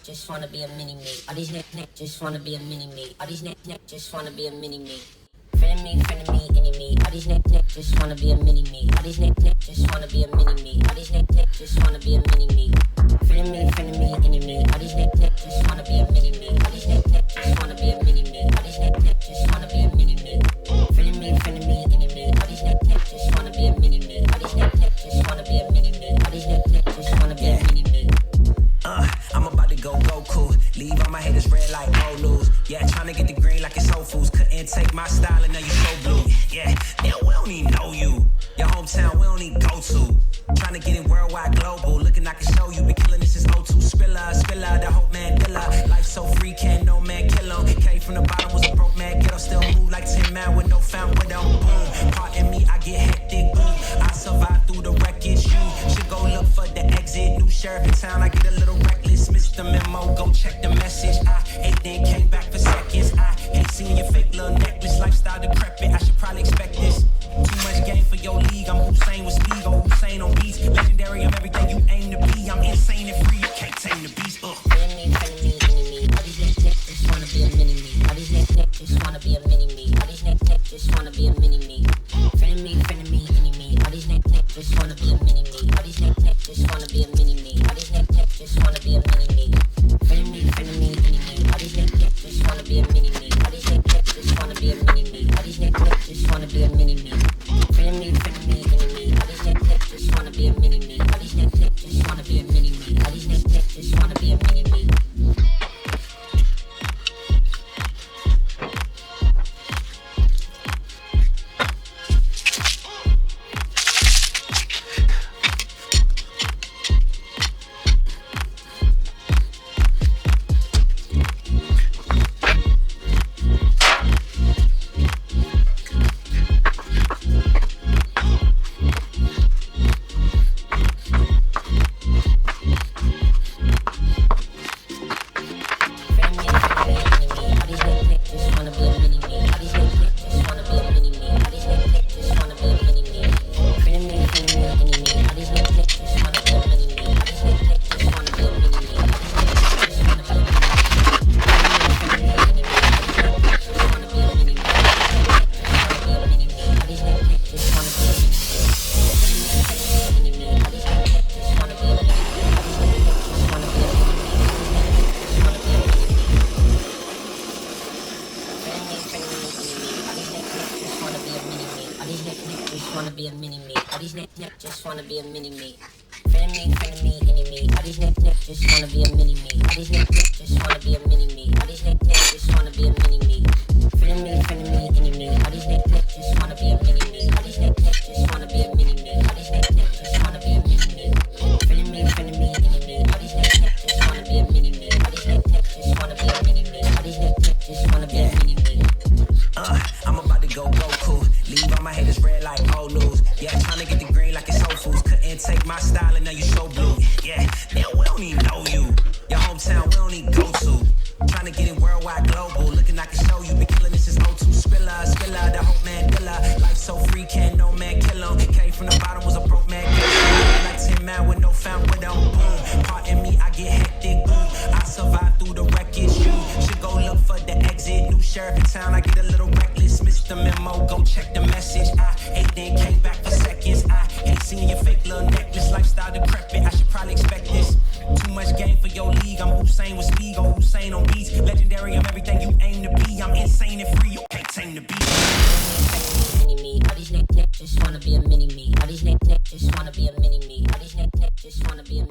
just wanna be a mini me. All these just wanna be a mini me. All these just wanna be a mini me. Friend me, any me. All these just wanna be a mini me. All these just wanna be a mini me. All these just wanna be a mini me. Friend me, any me. All these just wanna be a mini me. All these just wanna be a mini me. All these just wanna be a mini me. Friend me, any me. All these just wanna be a mini me. All these just wanna be a mini me. All these just wanna be a mini me. I'm about to go Goku. Leave all my haters red like old news. Yeah, tryna get the green like it's Whole Foods. Couldn't take my style and now you so blue. Yeah, we don't even know you. Your hometown, we don't need go to. Tryna get it worldwide global. Looking I can show you. Been killing this since O2. Spiller, the Hope Mandela. Life so free, can't no man kill him. Came from the bottom, was a broke man. Ghetto still move like 10 man with no found window. Boom, pardon me, I get hectic. Boom, I survive through the wreckage. You should go look for the exit. New sheriff in town, I get a little reckless. Missed the memo, go check the message. I ate then came back for seconds. I hate seeing your fake little necklace. Lifestyle decrepit, I should probably expect this. Too much game for your league. I'm Hussein with speed, or Hussein on beats. Legendary, I'm everything you aim to be. I'm insane and free, you can't tame the beast. Enemy, enemy. All these just wanna be a mini me. All these just wanna be a mini me. All these just wanna be a mini me. Friend me, enemy. All these just wanna be a mini me. All these just wanna be a mini me. All these just wanna be a mini me. Friend me, enemy. All these just wanna be a mini me. All these just wanna be a mini me. All these just wanna be a mini me. Friend me, enemy. All these just wanna be a mini me. All these just wanna be a mini me. All these just wanna be a mini me. Just wanna be a mini me. All these just wanna be a mini me. All these just wanna be a